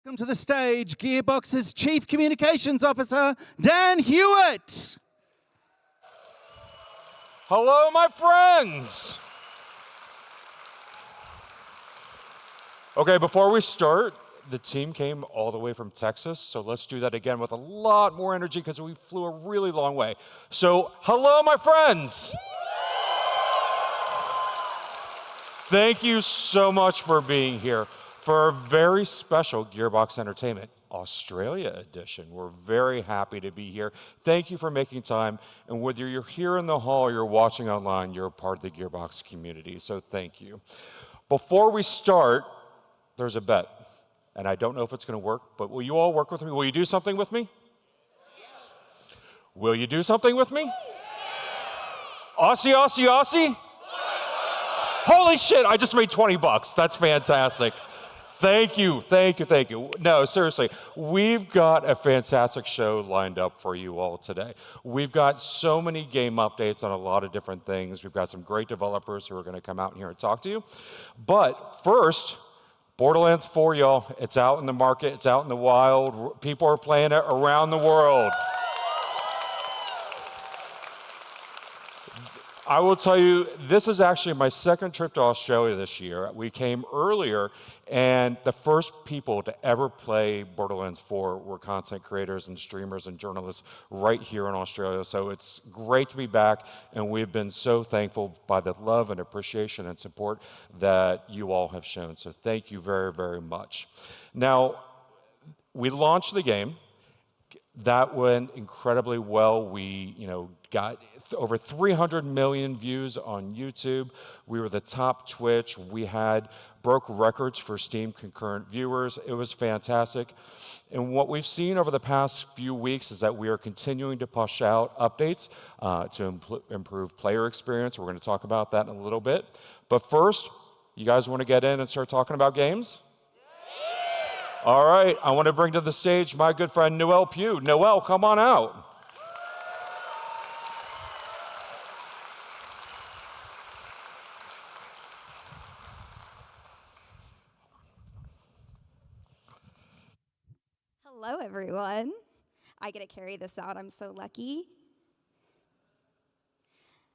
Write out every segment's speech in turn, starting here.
Welcome to the stage, Gearbox's Chief Communications Officer, Dan Hewitt. Hello, my friends. Okay, before we start, the team came all the way from Texas, so let's do that again with a lot more energy because we flew a really long way. So, hello, my friends. Thank you so much for being here for our very special Gearbox Entertainment Australia edition. We're very happy to be here. Thank you for making time, and whether you're here in the hall or you're watching online, you're a part of the Gearbox community, so thank you. Before we start, there's a bet, and I don't know if it's going to work, but will you all work with me? Will you do something with me? Yes. Will you do something with me? Yes. Aussie, Aussie, Aussie? Holy shit, I just made 20 bucks. That's fantastic. Thank you, thank you, thank you. No, seriously, we've got a fantastic show lined up for you all today. We've got so many game updates on a lot of different things. We've got some great developers who are going to come out here and talk to you. But first, Borderlands 4, y'all, it's out in the market, it's out in the wild. People are playing it around the world. I will tell you, this is actually my second trip to Australia this year. We came earlier, and the first people to ever play Borderlands 4 were content creators and streamers and journalists right here in Australia. So it's great to be back, and we've been so thankful by the love and appreciation and support that you all have shown. So thank you very, very much. Now, we launched the game. That went incredibly well. We, got over 300 million views on YouTube. We were the top Twitch. We broke records for Steam concurrent viewers. It was fantastic. And what we've seen over the past few weeks is that we are continuing to push out updates to improve player experience. We're going to talk about that in a little bit. But first, you guys want to get in and start talking about games? All right, I want to bring to the stage my good friend Noel Pugh. Noel, come on out. Hello, everyone. I get to carry this out. I'm so lucky.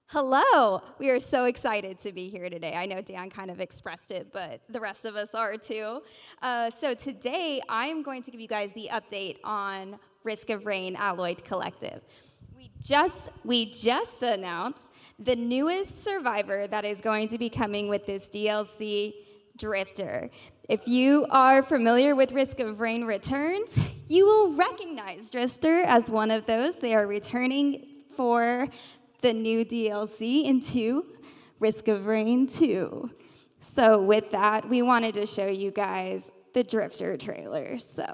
Hello. We are so excited to be here today. I know Dan kind of expressed it, but the rest of us are too. So today, I'm going to give you guys the update on Risk of Rain Alloyed Collective. We just announced the newest survivor that is going to be coming with this DLC, Drifter. If you are familiar with Risk of Rain Returns, you will recognize Drifter as one of those. They are returning for the new DLC into Risk of Rain 2. So with that, we wanted to show you guys the Drifter trailer. So.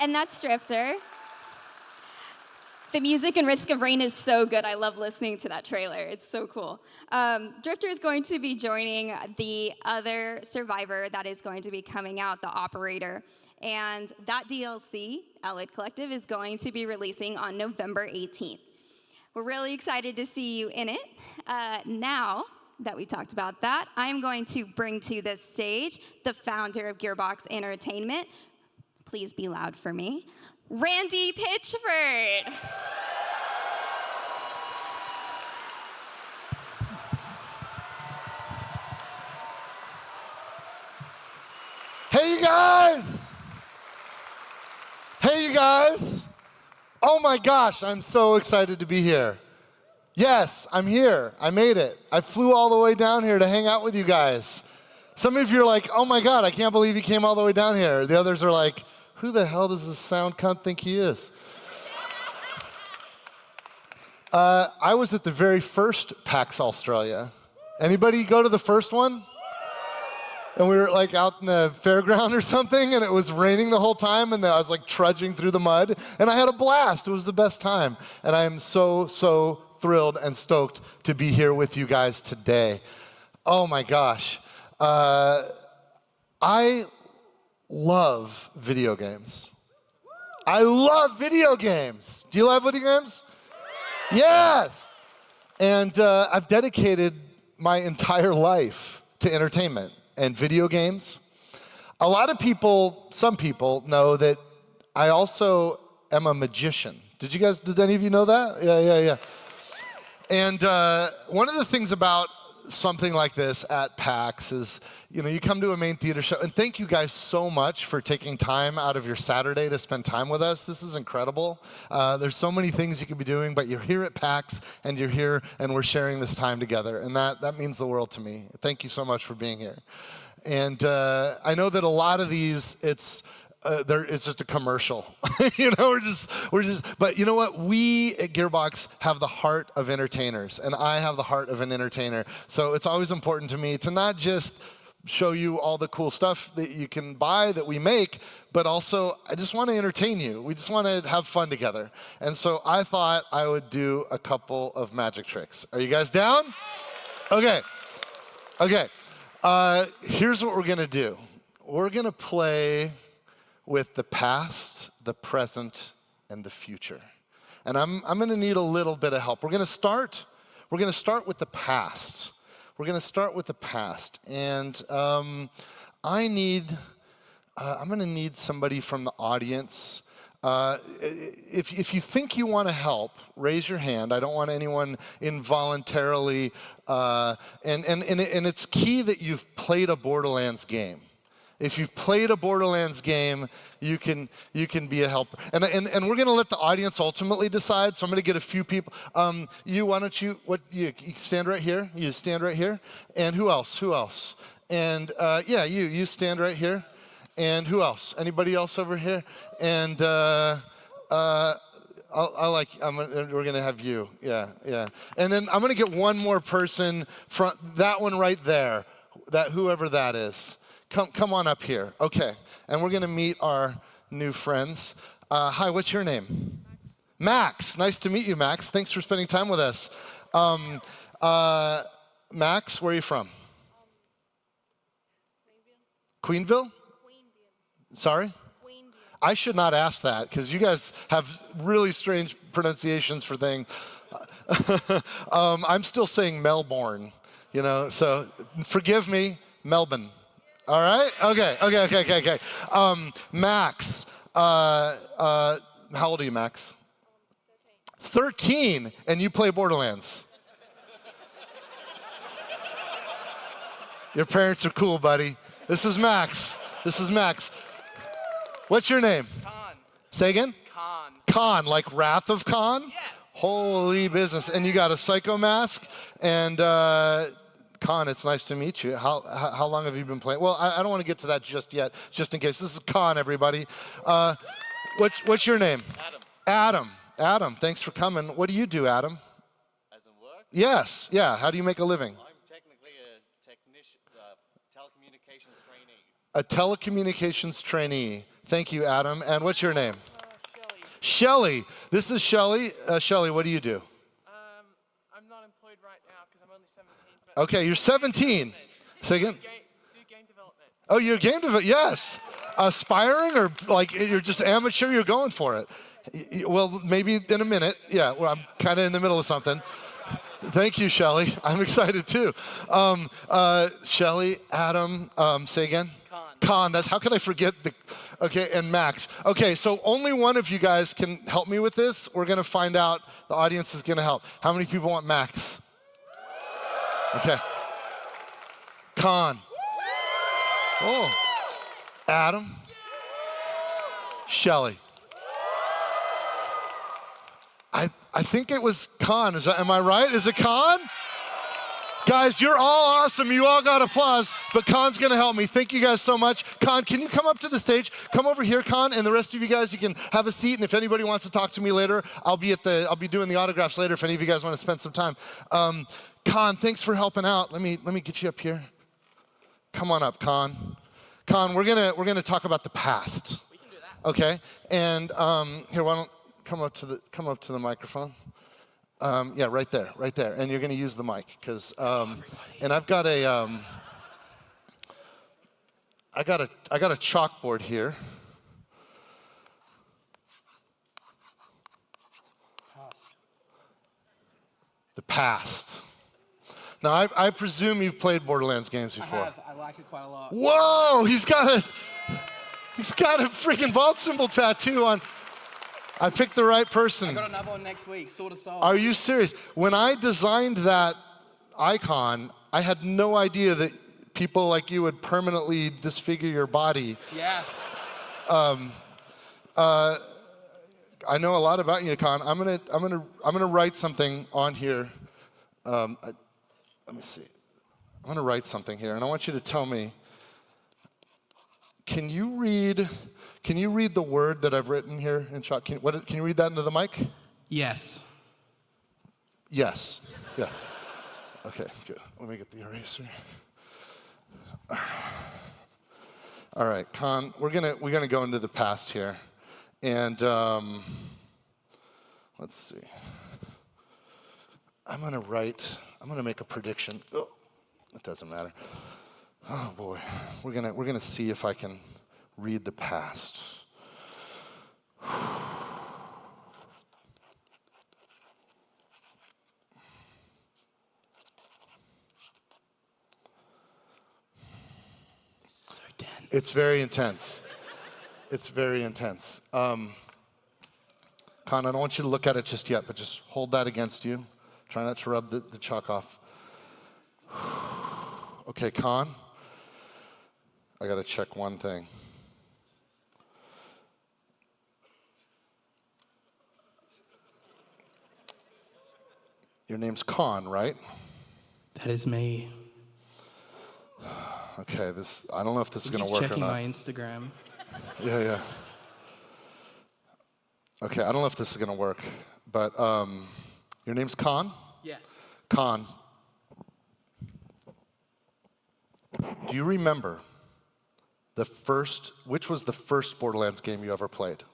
And that's Drifter. The music in Risk of Rain is so good. I love listening to that trailer. It's so cool. Drifter is going to be joining the other survivor that is going to be coming out, the Operator. And that DLC, Allied Collective, is going to be releasing on November 18th. We're really excited to see you in it. Now that we talked about that, I'm going to bring to the stage the founder of Gearbox Entertainment. Please be loud for me. Randy Pitchford. Hey, you guys! Hey, you guys! Oh my gosh, I'm so excited to be here. Yes, I'm here. I made it. I flew all the way down here to hang out with you guys. Some of you are like, oh my God, I can't believe he came all the way down here. The others are like, who the hell does this sound cunt think he is? I was at the very first PAX Australia. Anybody go to the first one? And we were like out in the fairground or something, and it was raining the whole time, and I was like trudging through the mud, and I had a blast. It was the best time. And I am so, so thrilled and stoked to be here with you guys today. Oh my gosh. I love video games. I love video games. Do you love video games? Yes. And I've dedicated my entire life to entertainment and video games. A lot of people, some people know that I also am a magician. Did any of you know that? Yeah. And one of the things about something like this at PAX is, you come to a main theater show, and thank you guys so much for taking time out of your Saturday to spend time with us. This is incredible. There's so many things you could be doing, but you're here at PAX, and you're here, and we're sharing this time together, and that means the world to me. Thank you so much for being here. And I know that a lot of these, it's just a commercial. We're just, but you know what? We at Gearbox have the heart of entertainers, and I have the heart of an entertainer. So it's always important to me to not just show you all the cool stuff that you can buy that we make, but also I just want to entertain you. We just want to have fun together. And so I thought I would do a couple of magic tricks. Are you guys down? Okay. Here's what we're going to do. We're going to play with the past, the present, and the future. And I'm going to need a little bit of help. We're going to start with the past. We're going to start with the past. And I'm going to need somebody from the audience. If you think you want to help, raise your hand. I don't want anyone involuntarily. And it's key that you've played a Borderlands game. If you've played a Borderlands game, you can be a helper. And we're going to let the audience ultimately decide. So I'm going to get a few people. Why don't you stand right here? You stand right here. And who else? And you stand right here. And who else? Anybody else over here? And we're going to have you. Yeah. And then I'm going to get one more person from that one right there. Whoever that is. Come on up here. Okay. And we're going to meet our new friends. Hi, what's your name? Max. Nice to meet you, Max. Thanks for spending time with us. Max, where are you from? Queenville? Sorry? I should not ask that because you guys have really strange pronunciations for things. I'm still saying Melbourne, so forgive me, Melbourne. All right? Okay. Max, how old are you, Max? 13, and you play Borderlands. Your parents are cool, buddy. This is Max. What's your name? Khan. Say again? Khan. Khan, like Wrath of Khan? Yeah. Holy business. And you got a psycho mask, and Khan, it's nice to meet you. How long have you been playing? Well, I don't want to get to that just yet, just in case. This is Khan, everybody. What's your name? Adam, thanks for coming. What do you do, Adam? As in work? Yes, yeah. How do you make a living? I'm technically a technician, telecommunications trainee. A telecommunications trainee. Thank you, Adam. And what's your name? Shelly. This is Shelly. Shelly, what do you do? I'm not employed right now because I'm only 17. But Okay, you're 17. Say again? do game development. Oh, you're game development. Yes. Aspiring or like you're just amateur, you're going for it. Well, maybe in a minute. Yeah, well, I'm kind of in the middle of something. Thank you, Shelly. I'm excited too. Shelly, Adam, say again? Con. That's how could I forget the, okay, and Max. Okay, so only one of you guys can help me with this. We're gonna find out, the audience is gonna help. How many people want Max? Okay. Con. Oh. Adam. Shelly. I think it was Con. Am I right? Is it Con? Guys, you're all awesome. You all got applause, but Con's gonna help me. Thank you guys so much. Con, can you come up to the stage? Come over here, Con, and the rest of you guys, you can have a seat. And if anybody wants to talk to me later, I'll be doing the autographs later. If any of you guys want to spend some time. Con, thanks for helping out. Let me get you up here. Come on up, Con. Con, we're gonna talk about the past. We can do that. Okay. And here, why don't come up to the microphone. Yeah, right there. And you're going to use the mic because, and I've got a, I got a chalkboard here. The past. Now, I presume you've played Borderlands games before. I have. I like it quite a lot. Whoa! He's got a freaking vault symbol tattoo on. I picked the right person. I got another one next week, Sword of Soul. Are you serious? When I designed that icon, I had no idea that people like you would permanently disfigure your body. Yeah. I know a lot about you, Con. I'm gonna write something on here. Let me see. I'm gonna write something here, and I want you to tell me. Can you read the word that I've written here in chalk? Can you read that into the mic? Yes. Yes. Yes. Okay, good. Let me get the eraser. All right, Con, we're gonna go into the past here. And let's see. I'm gonna make a prediction. Oh, it doesn't matter. Oh boy, we're gonna see if I can read the past. This is so tense. It's very intense. It's very intense. Con, I don't want you to look at it just yet, but just hold that against you. Try not to rub the chalk off. Okay, Con, I gotta check one thing. Your name's Con, right? That is me. Okay, I don't know if this is gonna work or not. He's checking my Instagram. Yeah. Okay, I don't know if this is gonna work, but your name's Con? Yes. Con, do you remember which was the first Borderlands game you ever played?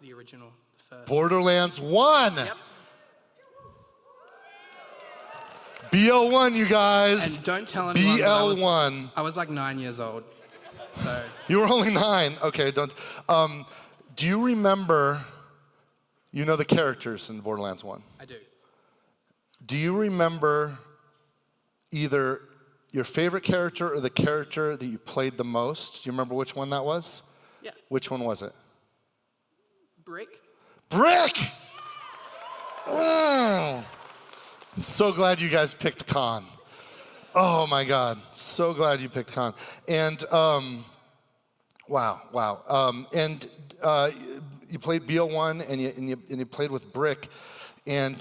The original. The first. Borderlands 1! Yep. BL1, you guys. And don't tell anyone. BL1. I was like 9 years old. So. You were only 9. Okay, don't. Do you remember, you know the characters in Borderlands 1? I do. Do you remember either your favorite character or the character that you played the most? Do you remember which one that was? Yeah. Which one was it? Brick. Brick! Mm. I'm so glad you guys picked Con. Oh my God, so glad you picked Con. And wow. And you played BL1 and you played with Brick, and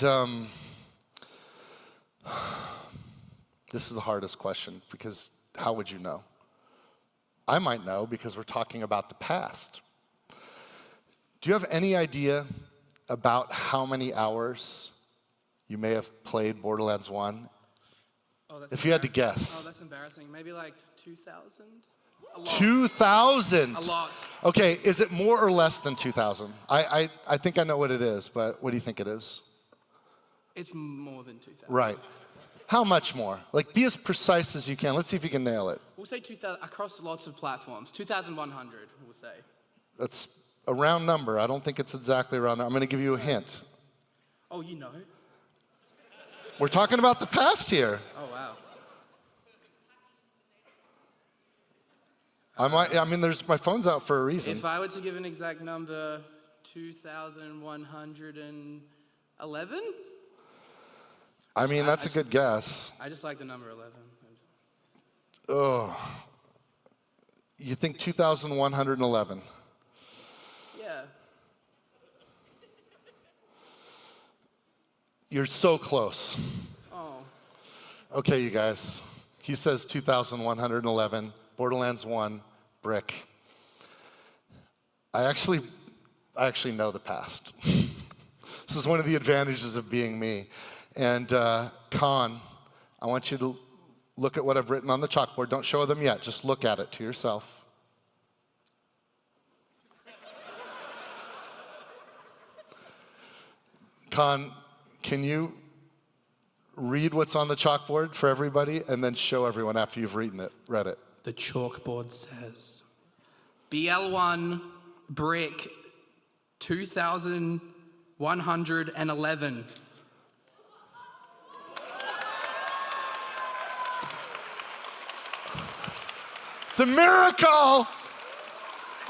this is the hardest question because how would you know? I might know because we're talking about the past. Do you have any idea about how many hours you may have played Borderlands 1? Oh, that's if you had to embarrassing. guess. Oh, that's embarrassing. Maybe like 2,000? 2,000. A lot. Okay, is it more or less than 2,000? I think I know what it is, but what do you think it is? It's more than 2,000. Right. How much more? Like, be as precise as you can. Let's see if you can nail it. We'll say 2,000 across lots of platforms. 2,100, we'll say. That's a round number. I don't think it's exactly a round number. I'm going to give you a hint. Oh, you know. We're talking about the past here. Oh, wow. I mean, my phone's out for a reason. If I were to give an exact number, 2,111? I mean, that's a good guess. I just like the number 11. Oh. You think 2,111? Yeah. You're so close. Oh. Okay, you guys. He says 2,111. Borderlands 1, brick. I actually know the past. This is one of the advantages of being me. And Khan, I want you to look at what I've written on the chalkboard. Don't show them yet. Just look at it to yourself. Khan, can you read what's on the chalkboard for everybody and then show everyone after you've read it? The chalkboard says, BL1 brick 2,111. It's a miracle!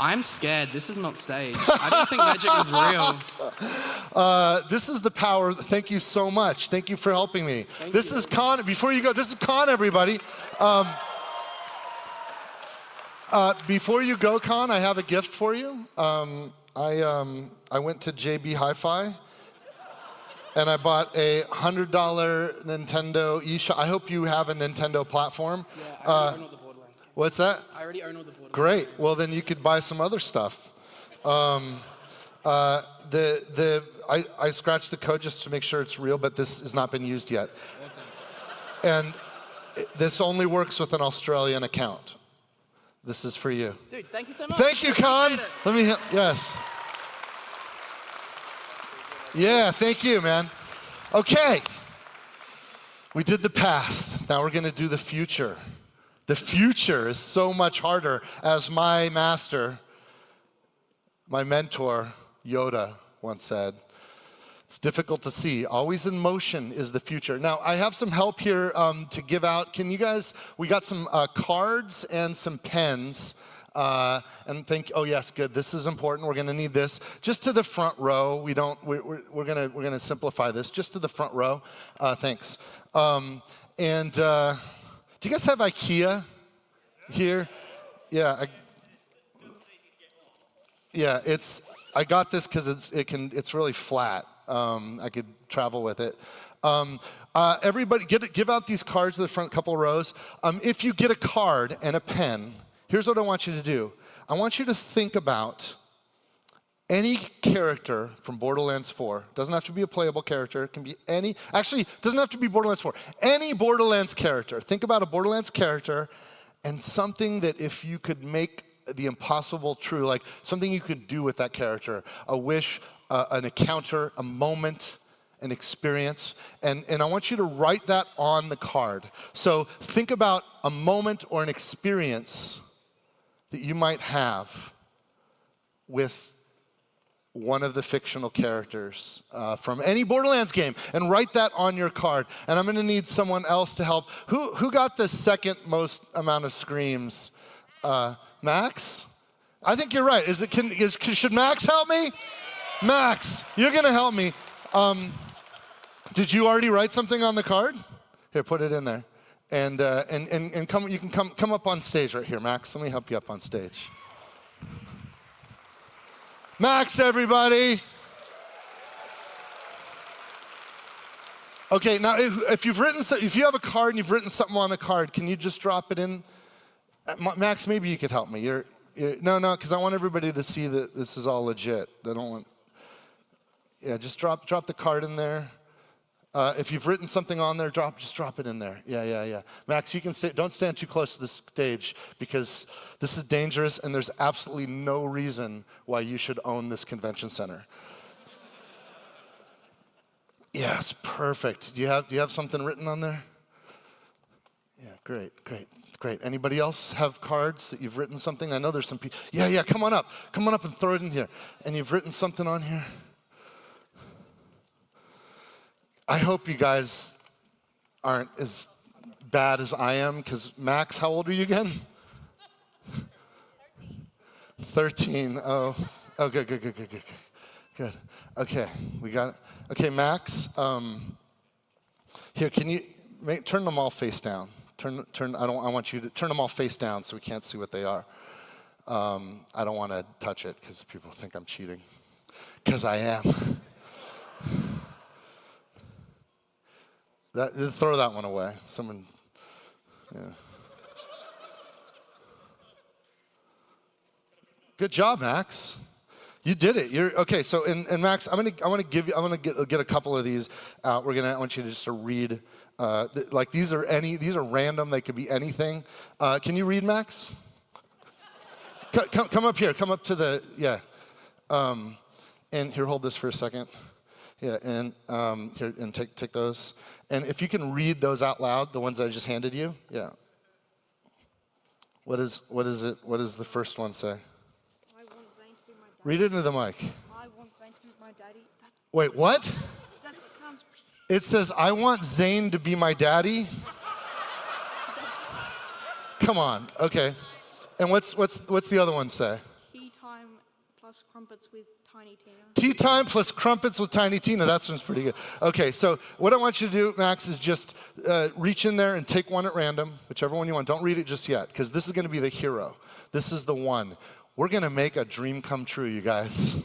I'm scared. This is not staged. I don't think magic is real. This is the power. Thank you so much. Thank you for helping me. This is Khan. Before you go, this is Khan, everybody. Before you go, Khan, I have a gift for you. I went to JB Hi-Fi and I bought a $100 Nintendo eShop. I hope you have a Nintendo platform. Yeah, I already own all the Borderlands. What's that? I already own all the Borderlands. Great. Well, then you could buy some other stuff. I scratched the code just to make sure it's real, but this has not been used yet. Awesome. And this only works with an Australian account. This is for you. Dude, thank you so much. Thank you, Khan. Let me, yes. Yeah, thank you, man. Okay. We did the past. Now we're going to do the future. The future is so much harder, as my master, my mentor, Yoda, once said. It's difficult to see. Always in motion is the future. Now, I have some help here to give out. Can you guys, we got some cards and some pens. Oh yes, good. This is important. We're going to need this. Just to the front row. We're going to simplify this. Just to the front row. Thanks. Do you guys have IKEA here? Yeah. I got this because it's really flat. I could travel with it. Everybody, give out these cards to the front couple rows. If you get a card and a pen, here's what I want you to do. I want you to think about any character from Borderlands 4. Doesn't have to be a playable character. It can be any. Actually, it doesn't have to be Borderlands 4. Any Borderlands character. Think about a Borderlands character and something that if you could make the impossible true, like something you could do with that character, a wish, an encounter, a moment, an experience, and I want you to write that on the card. So think about a moment or an experience that you might have with one of the fictional characters from any Borderlands game, and write that on your card. And I'm going to need someone else to help. Who got the second most amount of screams? Max? I think you're right. Should Max help me? Max, you're going to help me. Did you already write something on the card? Here, put it in there. And come. You can come up on stage right here, Max. Let me help you up on stage. Max, everybody. Okay, now if you have a card and you've written something on a card, can you just drop it in? Max, maybe you could help me. No, because I want everybody to see that this is all legit. I don't want. Yeah, just drop the card in there. If you've written something on there, just drop it in there. Yeah. Max, you can don't stand too close to the stage because this is dangerous and there's absolutely no reason why you should own this convention center. Yes, perfect. Do you have something written on there? Yeah, great. Anybody else have cards that you've written something? I know there's some people. Yeah, come on up and throw it in here. And you've written something on here? I hope you guys aren't as bad as I am, because Max, how old are you again? 13. Oh, good. Okay, we got it. Okay, Max, here, can you turn them all face down? I want you to turn them all face down so we can't see what they are. I don't want to touch it because people think I'm cheating, because I am. Throw that one away. Someone, yeah. Good job, Max. You did it. You're okay. So, and Max, I want to get a couple of these out. I want you to just read. Like these are random. They could be anything. Can you read, Max? Come up here. Come up to the and here, hold this for a second. Yeah, and here, and take those. And if you can read those out loud, the ones that I just handed you, yeah. What is it? What does the first one say? I want Zane to be my daddy. Read it into the mic. I want Zane to be my daddy. Wait, what? That sounds. It says, I want Zane to be my daddy? Come on, okay. And what's the other one say? Tea time plus crumpets with Tiny Tina. Tea time plus crumpets with Tiny Tina. That sounds pretty good. Okay, so what I want you to do, Max, is just reach in there and take one at random, whichever one you want. Don't read it just yet, because this is going to be the hero. This is the one. We're going to make a dream come true, you guys.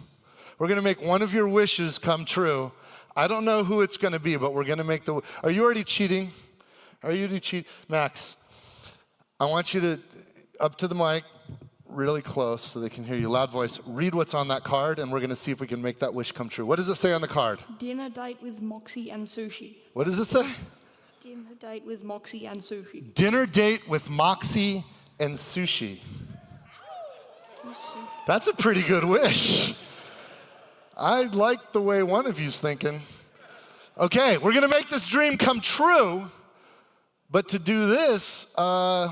We're going to make one of your wishes come true. I don't know who it's going to be, but we're going to make the... Are you already cheating? Are you already cheating? Max, I want you to, up to the mic, really close so they can hear you, loud voice, read what's on that card, and we're going to see if we can make that wish come true. What does it say on the card? Dinner date with Moxie and sushi. What does it say? Dinner date with Moxie and sushi. Dinner date with Moxie and sushi. That's a pretty good wish. I like the way one of you's thinking. Okay, we're going to make this dream come true, but to do this, we're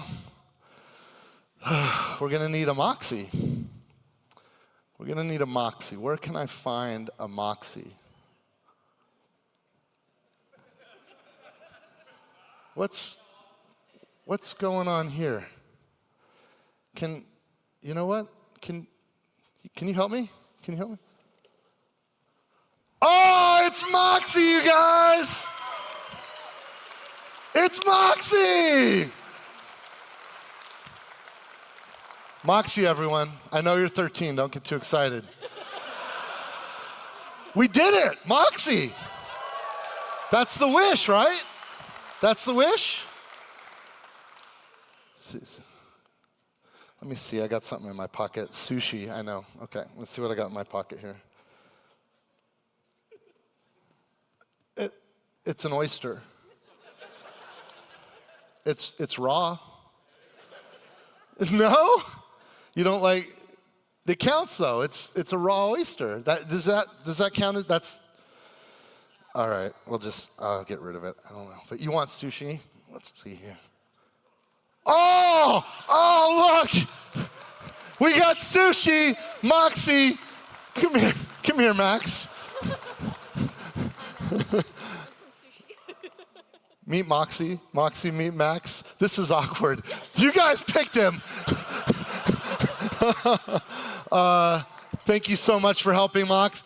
going to need a Moxie. We're going to need a Moxie. Where can I find a Moxie? What's going on here? You know what? Can you help me? Can you help me? Oh, it's Moxie, you guys! It's Moxie! Moxie, everyone. I know you're 13. Don't get too excited. We did it! Moxie! That's the wish, right? That's the wish? Let me see. I got something in my pocket. Sushi, I know. Okay, let's see what I got in my pocket here. It's an oyster. It's raw. No? You don't like, it counts though. It's a raw oyster. Does that count? That's, all right, I'll get rid of it. I don't know. But you want sushi? Let's see here. Oh, look! We got sushi! Moxie! Come here, Max. Meet Moxie. Moxie, meet Max. This is awkward. You guys picked him. Thank you so much for helping Max,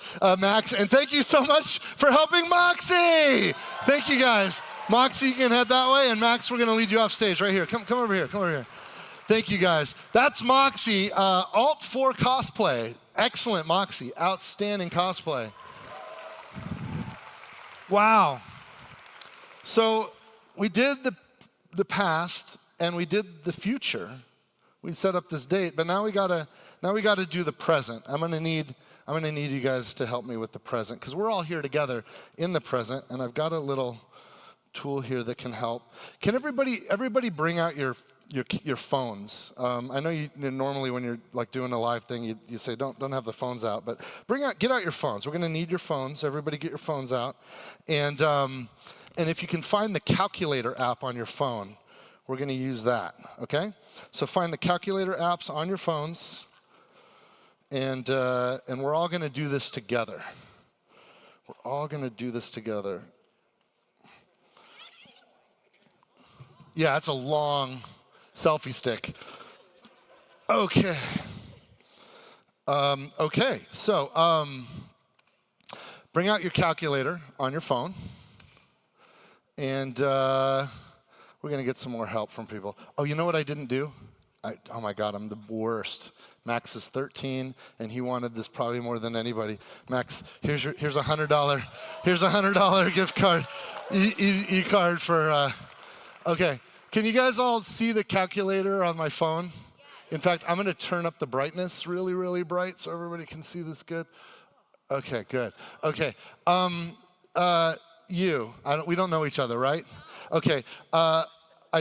and thank you so much for helping Moxie. Thank you guys. Moxie, you can head that way, and Max, we're going to lead you off stage right here. Come over here. Come over here. Thank you guys. That's Moxie, Alt 4 cosplay. Excellent, Moxie. Outstanding cosplay. Wow. So we did the past and we did the future. We set up this date, but now we gotta Now we got to do the present. I'm gonna need you guys to help me with the present because we're all here together in the present, and I've got a little tool here that can help. Can everybody bring out your phones? I know you normally when you're like doing a live thing, you say don't have the phones out, but get out your phones. We're gonna need your phones. Everybody get your phones out, and if you can find the calculator app on your phone, we're gonna use that. Okay? So find the calculator apps on your phones, and we're all gonna do this together. We're all gonna do this together. Yeah, that's a long selfie stick. Okay. So bring out your calculator on your phone, and we're gonna get some more help from people. Oh, you know what I didn't do? Oh my God, I'm the worst. Max is 13, and he wanted this probably more than anybody. Max, here's $100 gift card, e-card for. Okay, can you guys all see the calculator on my phone? In fact, I'm going to turn up the brightness really, really bright so everybody can see this good. Okay, good. Okay, we don't know each other, right? Okay, I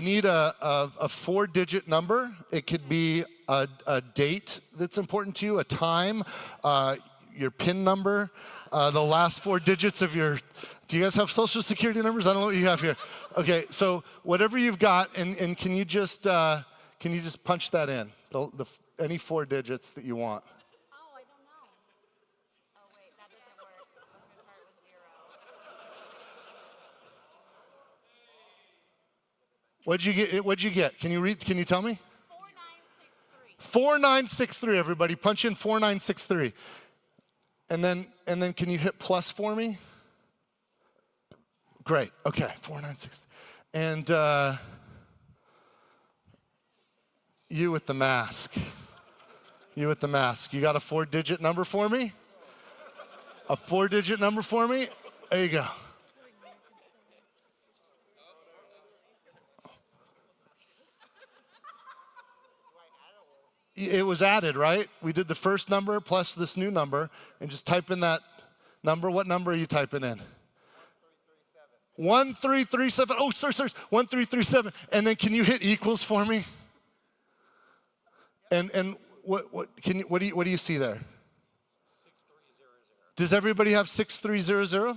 need a 4-digit number. It could be a date that's important to you, a time, your PIN number, the last 4 digits of your. Do you guys have social security numbers? I don't know what you have here. Okay, so whatever you've got, and can you just punch that in? Any 4 digits that you want. Oh, I don't know. Oh, wait, that doesn't work. I was going to start with 0. What'd you get? Can you read? Can you tell me? 4963. 4963. Everybody, punch in 4963. And then can you hit plus for me? Great. Okay, 4963. And you with the mask. You with the mask. You got a 4-digit number for me? A 4-digit number for me? There you go. It was added, right? We did the first number plus this new number, and just type in that number. What number are you typing in? 1337. Oh, sir, 1337. And then can you hit equals for me? And what do you see there? 6300. Does everybody have 6300?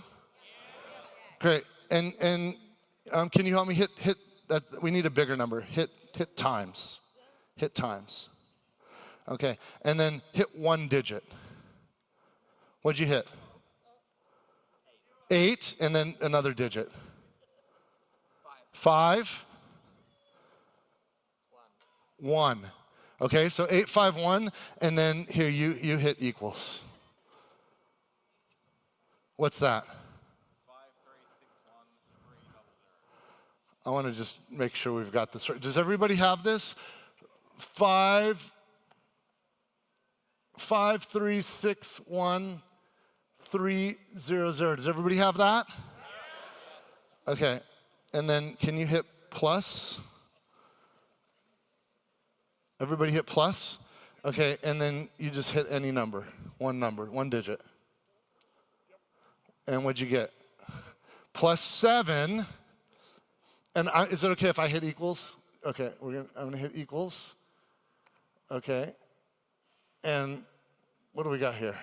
Great. And can you help me hit that? We need a bigger number. Hit times. Hit times. Okay. And then hit 1 digit. What'd you hit? 8, and then another digit. 5. 1. Okay, so 851, and then here you hit equals. What's that? 5361300. I want to just make sure we've got this right. Does everybody have this? 5361300. Does everybody have that? Yes. Okay, and then can you hit plus? Everybody hit plus? Okay, and then you just hit any number, 1 digit. And what'd you get? Plus 7. And is it okay if I hit equals? Okay, I'm gonna hit equals. Okay, and what do we got here?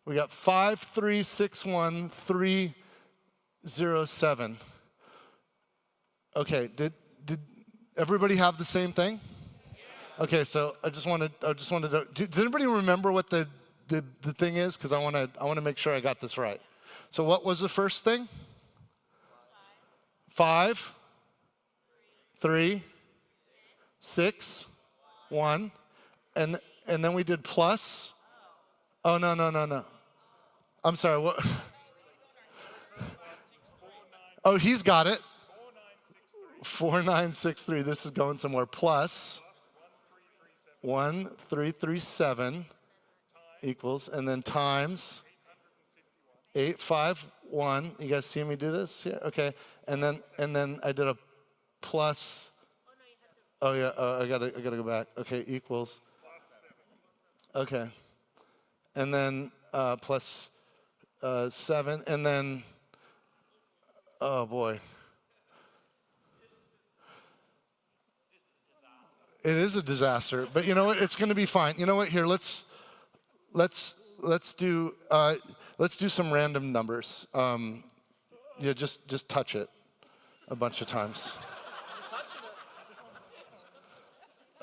We got 5361307. Okay, did everybody have the same thing? Okay, so I just wanted to. Does anybody remember what the thing is? Because I want to make sure I got this right. So what was the first thing? 5, 3, 6, 1, and then we did plus. Oh no. I'm sorry. What? Oh, he's got it. 4963. This is going somewhere. Plus 1337 equals, and then times 851. You guys see me do this here? Okay. And then I did a plus. Oh yeah. I gotta go back. Okay. Equals. Okay. And then plus 7, and then, oh boy. It is a disaster, but you know what? It's going to be fine. You know what? Here, let's do some random numbers. Yeah, just touch it a bunch of times.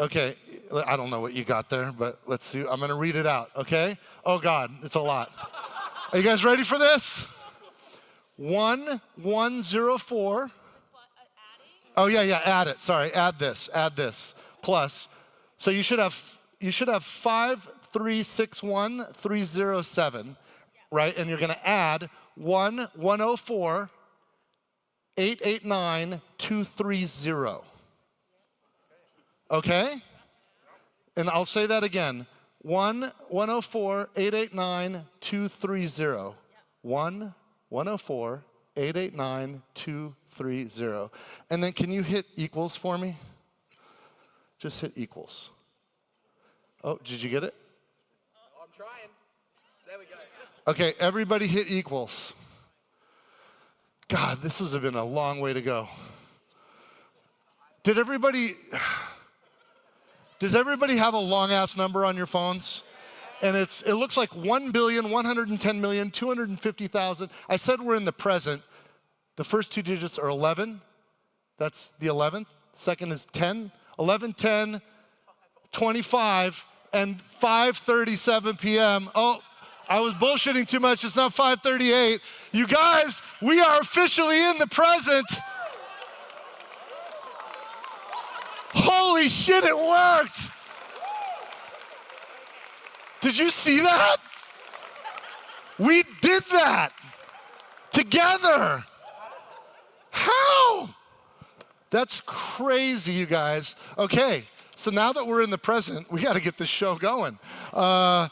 Okay, I don't know what you got there, but let's see. I'm going to read it out. Okay? Oh God, it's a lot. Are you guys ready for this? 1104. Oh yeah, add it. Sorry, add this. Plus, so you should have 5361307, right? And you're going to add 1104 889 230. Okay? And I'll say that again. 1104 889 230. 1104 889 230. And then can you hit equals for me? Just hit equals. Oh, did you get it? I'm trying. There we go. Okay, everybody hit equals. God, this has been a long way to go. Does everybody have a long-ass number on your phones? And it looks like 1,110,250,000. I said we're in the present. The first 2 digits are 11. That's the 11th. Second is 10. 11, 10, 25, and 5:37 p.m. Oh, I was bullshitting too much. It's now 5:38. You guys, we are officially in the present. Holy shit, it worked. Did you see that? We did that together. How? That's crazy, you guys. Okay, so now that we're in the present, we got to get this show going. Let's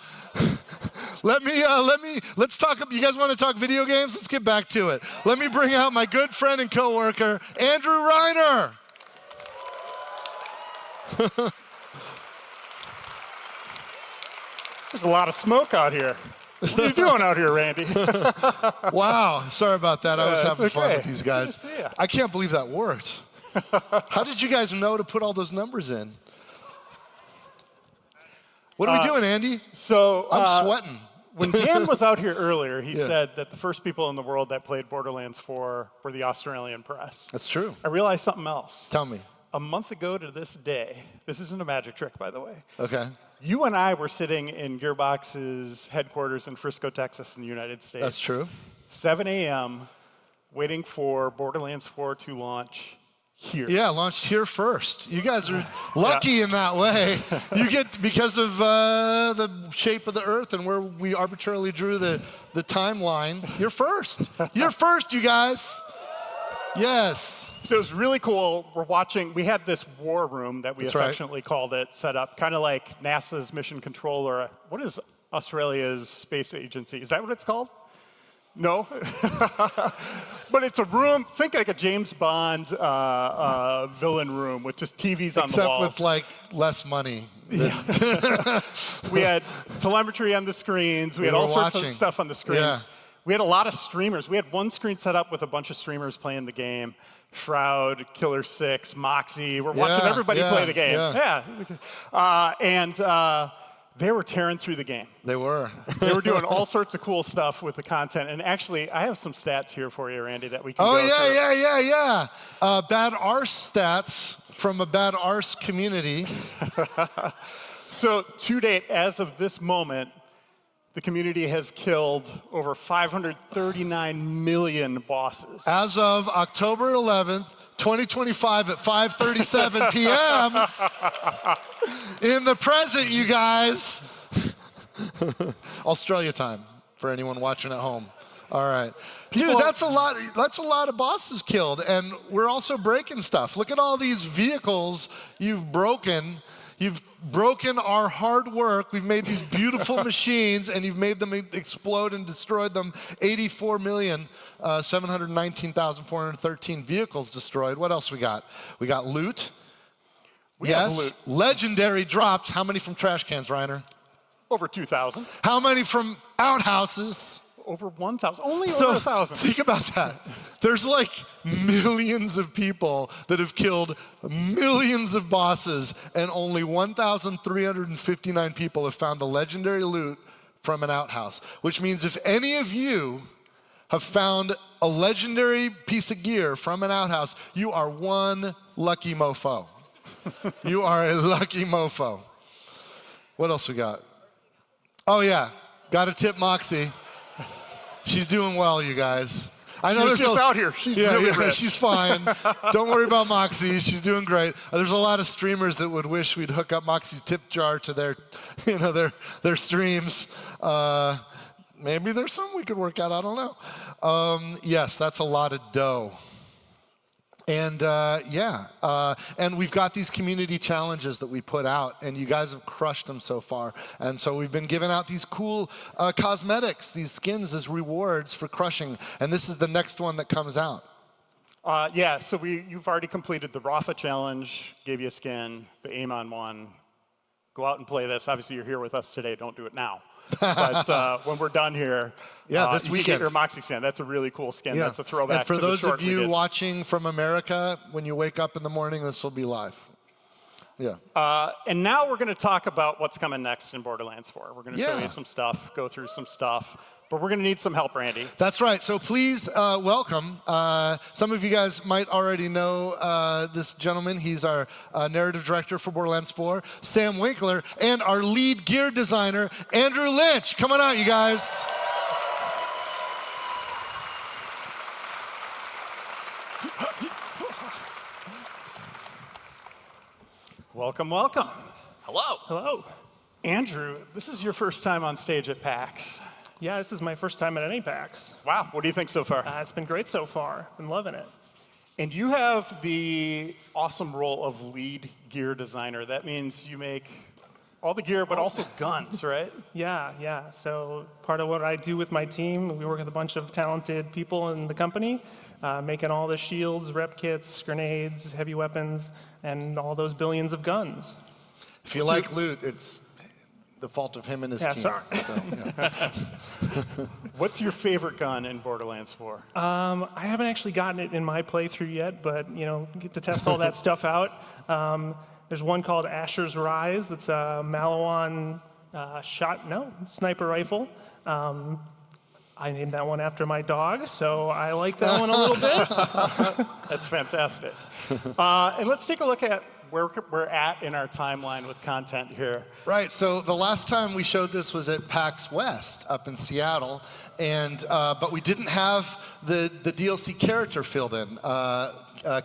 talk. You guys want to talk video games? Let's get back to it. Let me bring out my good friend and coworker, Andrew Reiner. There's a lot of smoke out here. What are you doing out here, Randy? Wow, sorry about that. I was having fun okay. with these guys. Good to see ya. I can't believe that worked. How did you guys know to put all those numbers in? What are we doing, Andy? So I'm sweating. When Dan was out here earlier, he Yeah. said that the first people in the world that played Borderlands 4 were the Australian press. That's true. I realized something else. Tell me. A month ago to this day, this isn't a magic trick, by the way, Okay. you and I were sitting in Gearbox's headquarters in Frisco, Texas in the United States. That's true. 7 a.m., waiting for Borderlands 4 to launch here. Yeah, launched here first. You guys are lucky in that way. You get, because of the shape of the Earth and where we arbitrarily drew the timeline, you're first. You're first, you guys. Yes. So it was really cool. We're watching, we had this war room that we That's right. affectionately called it, set up, kind of like NASA's mission control, or what is Australia's space agency? Is that what it's called? No? But it's a room, think like a James Bond villain room with just TVs on the walls. Except with like less money. We had telemetry on the screens. We had all sorts of stuff on the screens. Yeah. We had a lot of streamers. We had one screen set up with a bunch of streamers playing the game. Shroud, Killer 6, Moxie. We're watching everybody play the game. And they were tearing through the game. They were. They were doing all sorts of cool stuff with the content. And actually, I have some stats here for you, Randy, that we can go through. Yeah. Bad arse stats from a bad arse community. So to date, as of this moment, the community has killed over 539 million bosses. As of October 11th, 2025 at 5:37 p.m. in the present, you guys. Australia time for anyone watching at home. All right. Dude, that's a lot of bosses killed, and we're also breaking stuff. Look at all these vehicles you've broken. You've broken our hard work. We've made these beautiful machines, and you've made them explode and destroyed them. 84,719,413 vehicles destroyed. What else we got? We got loot. We have loot. Legendary drops. How many from trash cans, Reiner? Over 2,000. How many from outhouses? Over 1,000. Only So over 1,000. think about that. There's like millions of people that have killed millions of bosses, and only 1,359 people have found the legendary loot from an outhouse. Which means if any of you have found a legendary piece of gear from an outhouse, you are one lucky mofo. You are a lucky mofo. What else we got? Oh yeah, got to tip Moxie. She's doing well, you guys. I know She's just out here. She's really rich. she's fine. Don't worry about Moxie. She's doing great. There's a lot of streamers that would wish we'd hook up Moxie's tip jar to their, their streams. Maybe there's some we could work out. I don't know. Yes, that's a lot of dough. And and we've got these community challenges that we put out, and you guys have crushed them so far. And so we've been giving out these cool cosmetics, these skins as rewards for crushing. And this is the next one that comes out. So you've already completed the Rafa challenge, gave you a skin, the Amon one. Go out and play this. Obviously, you're here with us today. Don't do it now. But when we're done here, this you weekend. get your Moxie skin. That's a really cool skin. Yeah. That's a throwback and for to the those short of we you did. watching from America, when you wake up in the morning, this will be live. Yeah. And now we're going to talk about what's coming next in Borderlands 4. We're going to show Yeah. you some stuff, go through some stuff. But we're going to need some help, Randy. That's right. So please welcome. Some of you guys might already know this gentleman. He's our narrative director for Borderlands 4, Sam Winkler, and our lead gear designer, Andrew Lynch. Come on out, you guys. Welcome, welcome. Hello. Hello. Andrew, this is your first time on stage at PAX. Yeah, this is my first time at any PAX. Wow, what do you think so far? It's been great so far. Been loving it. And you have the awesome role of lead gear designer. That means you make all the gear, but also guns, right? Yeah. So part of what I do with my team, we work with a bunch of talented people in the company, making all the shields, rep kits, grenades, heavy weapons, and all those billions of guns. If you like loot, it's the fault of him and his team. Sorry. So, yeah. What's your favorite gun in Borderlands 4? I haven't actually gotten it in my playthrough yet, but get to test all that stuff out. There's one called Asher's Rise. That's a Malawan sniper rifle. I named that one after my dog, so I like that one a little bit. That's fantastic. And let's take a look at where we're at in our timeline with content here. Right, so the last time we showed this was at PAX West up in Seattle, and but we didn't have the DLC character filled in.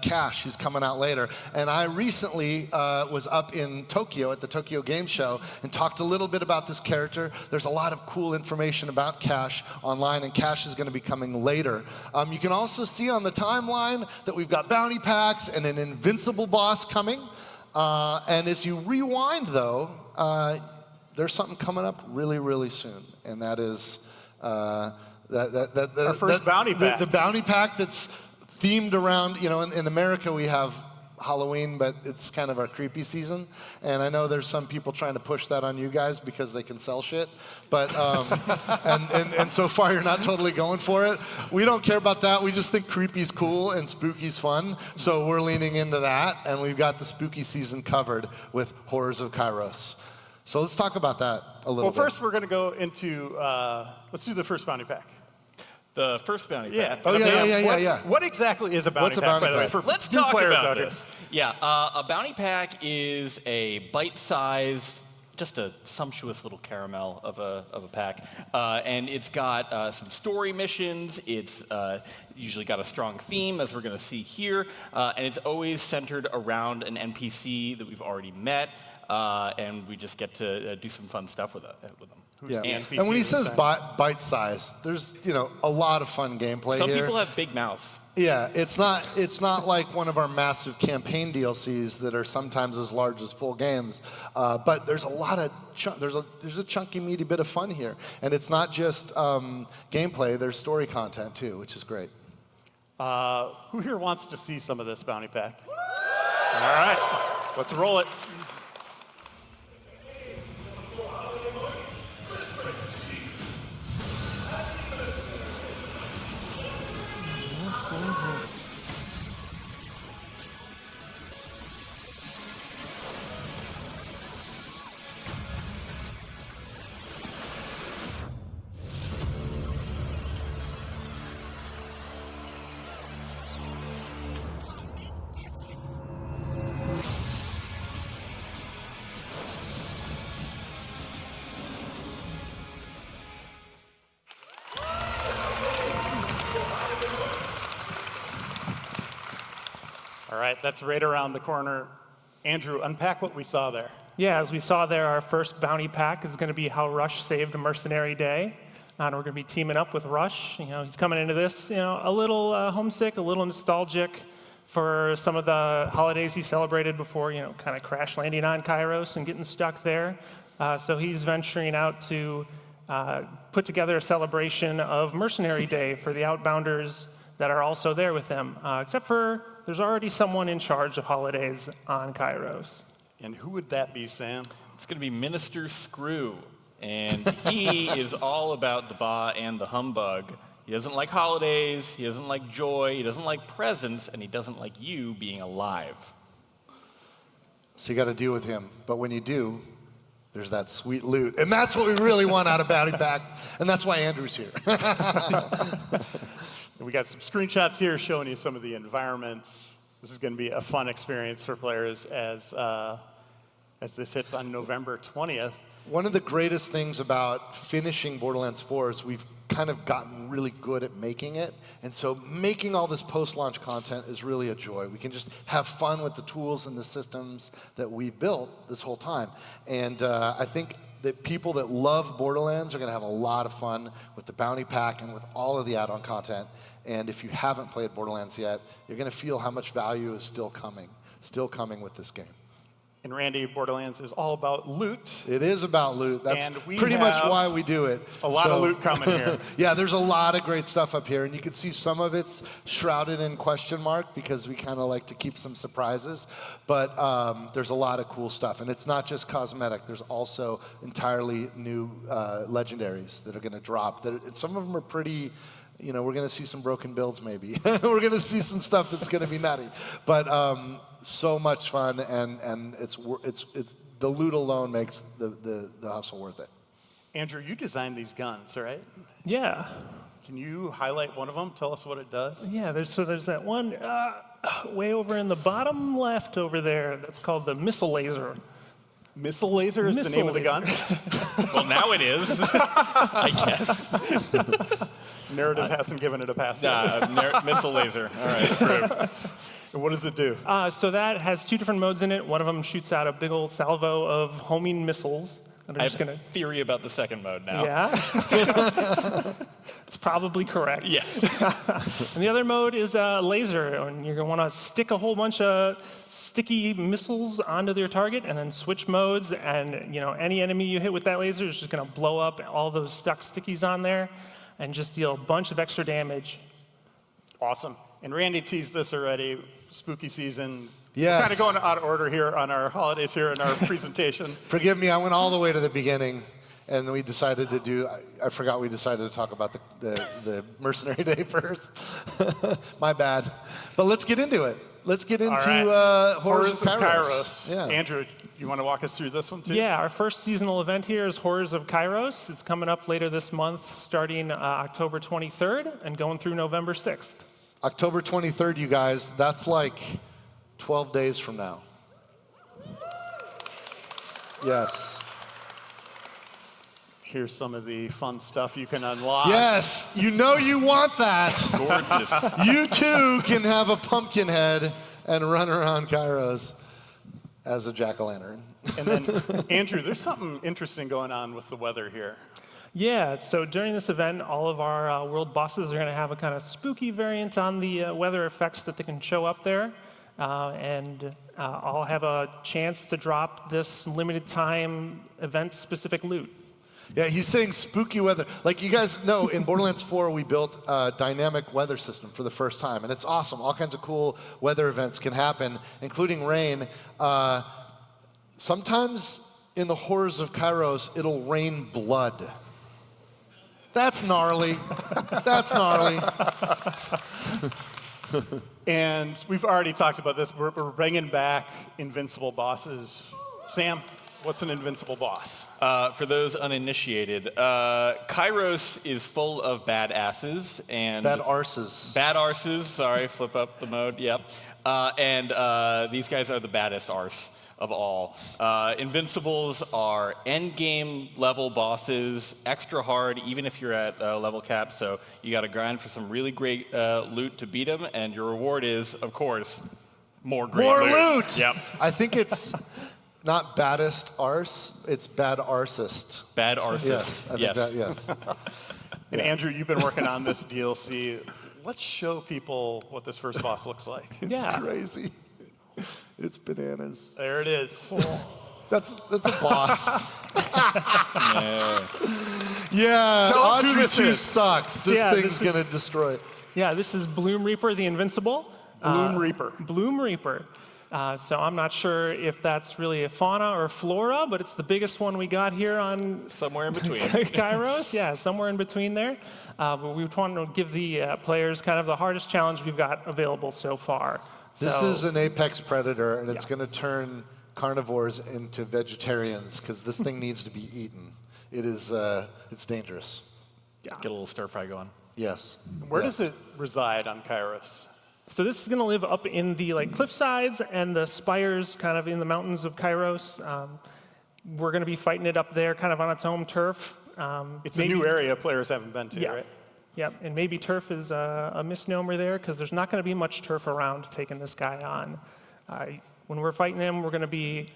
Cash, who's coming out later. And I recently was up in Tokyo at the Tokyo Game Show and talked a little bit about this character. There's a lot of cool information about Cash online, and Cash is going to be coming later. You can also see on the timeline that we've got bounty packs and an invincible boss coming. And as you rewind, though, there's something coming up really, really soon, and that is our first bounty pack. The bounty pack that's themed around, in America we have Halloween, but it's kind of our creepy season. And I know there's some people trying to push that on you guys because they can sell shit. But, and so far you're not totally going for it. We don't care about that. We just think creepy's cool and spooky's fun. So we're leaning into that. And we've got the spooky season covered with Horrors of Kairos. So let's talk about that a little bit. Well, first we're going to go into, let's do the first bounty pack. The first bounty pack. Oh, yeah. What exactly is a bounty What's a pack, bounty by the way, pack? for Let's new talk players about out here? this. Yeah, a bounty pack is a bite-size, just a sumptuous little caramel of a pack. And it's got some story missions. It's usually got a strong theme, as we're going to see here. And it's always centered around an NPC that we've already met. And we just get to do some fun stuff with them. Yeah. And And when he says bite size, there's a lot of fun gameplay some here. people have big mouths. Yeah, it's not like one of our massive campaign DLCs that are sometimes as large as full games, but there's a lot of there's a chunky, meaty bit of fun here, and it's not just gameplay. There's story content too, which is great. Who here wants to see some of this bounty pack? All right, let's roll it. All right, that's right around the corner. Andrew, unpack what we saw there. Yeah, as we saw there, our first bounty pack is going to be how Rush saved a mercenary day. And we're going to be teaming up with Rush. You know, he's coming into this, you know, a little homesick, a little nostalgic for some of the holidays he celebrated before, you know, kind of crash landing on Kairos and getting stuck there. So he's venturing out to put together a celebration of Mercenary Day for the Outbounders that are also there with them, except for there's already someone in charge of holidays on Kairos. And who would that be, Sam? It's going to be Minister Screw. And he is all about the ba and the humbug. He doesn't like holidays, he doesn't like joy, he doesn't like presents, and he doesn't like you being alive. So you got to deal with him. But when you do, there's that sweet loot. And that's what we really want out of bounty packs. And that's why Andrew's here. We got some screenshots here showing you some of the environments. This is going to be a fun experience for players as this hits on November 20th. One of the greatest things about finishing Borderlands 4 is we've kind of gotten really good at making it. And so making all this post-launch content is really a joy. We can just have fun with the tools and the systems that we've built this whole time. And I think that people that love Borderlands are going to have a lot of fun with the bounty pack and with all of the add-on content. And if you haven't played Borderlands yet, you're going to feel how much value is still coming with this game. And Randy, Borderlands is all about loot. It is about loot. That's And we pretty much have why we do it. A lot of loot coming here. Yeah, there's a lot of great stuff up here, and you can see some of it's shrouded in question mark because we kind of like to keep some surprises. But there's a lot of cool stuff, and it's not just cosmetic. There's also entirely new legendaries that are going to drop. Some of them are pretty. You know, we're going to see some broken builds maybe. We're going to see some stuff that's going to be nutty. But so much fun, and it's the loot alone makes the hustle worth it. Andrew, you designed these guns, right? Yeah. Can you highlight one of them? Tell us what it does. Yeah, there's that one way over in the bottom left over there that's called the missile laser. Missile laser is the name of the gun? Well, now it is, I guess. Narrative hasn't given it a pass yet. Missile laser. All right, approved. And what does it do? So that has two different modes in it. One of them shoots out a big old salvo of homing missiles. I have a theory about the second mode now. Yeah? It's probably correct. Yes. And the other mode is laser, and you're going to want to stick a whole bunch of sticky missiles onto their target and then switch modes, and you know, any enemy you hit with that laser is just going to blow up all those stuck stickies on there and just deal a bunch of extra damage. Awesome. And Randy teased this already, spooky season. Yes. We're kind of going out of order here on our holidays here in our presentation. Forgive me, I went all the way to the beginning, and we decided to do, I forgot we decided to talk about the Mercenary Day first. My bad. But let's get into it. Let's get into Horrors of Kairos. Yeah. Andrew, you want to walk us through this one too? Yeah, our first seasonal event here is Horrors of Kairos. It's coming up later this month, starting October 23rd and going through November 6th. October 23rd, you guys, that's like 12 days from now. Yes. Here's some of the fun stuff you can unlock. Yes, you know you want that. Gorgeous. You too can have a pumpkin head and run around Kairos as a jack-o'-lantern. And then, Andrew, there's something interesting going on with the weather here. Yeah, so during this event, all of our world bosses are going to have a kind of spooky variant on the weather effects that they can show up there. And all have a chance to drop this limited time event-specific loot. Yeah, he's saying spooky weather. Like you guys know, in Borderlands 4, we built a dynamic weather system for the first time, and it's awesome. All kinds of cool weather events can happen, including rain. Sometimes in the Horrors of Kairos, it'll rain blood. That's gnarly. That's gnarly. And we've already talked about this. We're bringing back invincible bosses. Sam, what's an invincible boss? For those uninitiated, Kairos is full of badasses and Bad arses. Bad arses. Sorry, flip up the mode. Yep. And these guys are the baddest arse of all. Invincibles are endgame level bosses, extra hard, even if you're at level cap. So you got to grind for some really great loot to beat them, and your reward is, of course, More great More loot. loot. Yep. I think it's not baddest arse, it's bad arsist. Bad arses. Yes, I think that, yes. And Andrew, you've been working on this DLC. Let's show people what this first boss looks like. It's Yeah. crazy. It's bananas. There it is. That's a boss. Yeah. Yeah, Tell us who Audrey this 2 is. sucks. This Yeah, thing's this is- gonna destroy it. Yeah, this is Bloom Reaper the Invincible. Bloom Reaper. Bloom Reaper. So I'm not sure if that's really a fauna or flora, but it's the biggest one we got here on Somewhere in between. Kairos. Yeah, somewhere in between there. But we want to give the players kind of the hardest challenge we've got available so far. This So- is an apex predator, and it's gonna turn carnivores into vegetarians because this thing needs to be eaten. It is, it's dangerous. Get a little stir fry going. Yes. Where Yes. does it reside on Kairos? So this is going to live up in the cliff sides and the spires, kind of in the mountains of Kairos. We're going to be fighting it up there, kind of on its home turf. It's a new area players haven't been to, Yeah. right? Yep, and maybe turf is a misnomer there because there's not going to be much turf around taking this guy on. When we're fighting him, we're going to be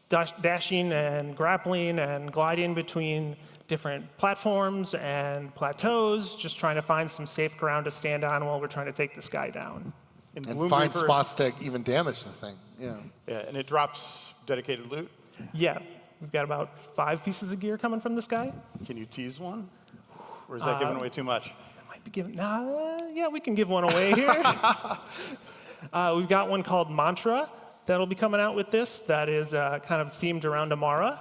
dashing and grappling and gliding between different platforms and plateaus, just trying to find some safe ground to stand on while we're trying to take this guy down. And Bloom find Reaper- spots to even damage the thing. Yeah. Yeah, and it drops dedicated loot. Yeah, we've got about 5 pieces of gear coming from this guy. Can you tease one? Or is that giving away too much? Might be giving, yeah, we can give one away here. We've got one called Mantra that'll be coming out with this that is kind of themed around Amara.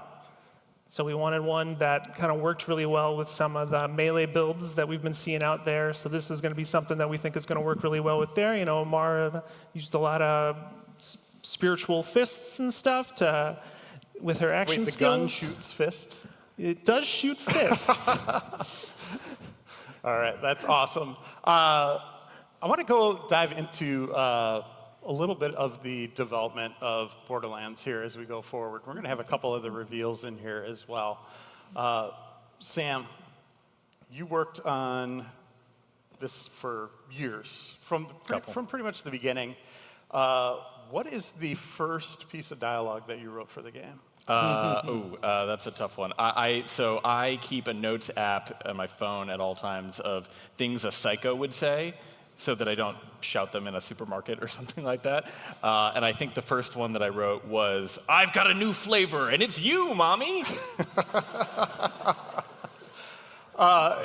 So we wanted one that kind of worked really well with some of the melee builds that we've been seeing out there. So this is going to be something that we think is going to work really well with there. You know, Amara used a lot of spiritual fists and stuff with her action Wait, the skills. gun shoots fists? It does shoot fists. All right, that's awesome. I want to go dive into a little bit of the development of Borderlands here as we go forward. We're going to have a couple of the reveals in here as well. Sam, you worked on this for years, from pretty much the beginning. What is the first piece of dialogue that you wrote for the game? That's a tough one. So I keep a notes app on my phone at all times of things a psycho would say, so that I don't shout them in a supermarket or something like that. And I think the first one that I wrote was, "I've got a new flavor, and it's you, mommy."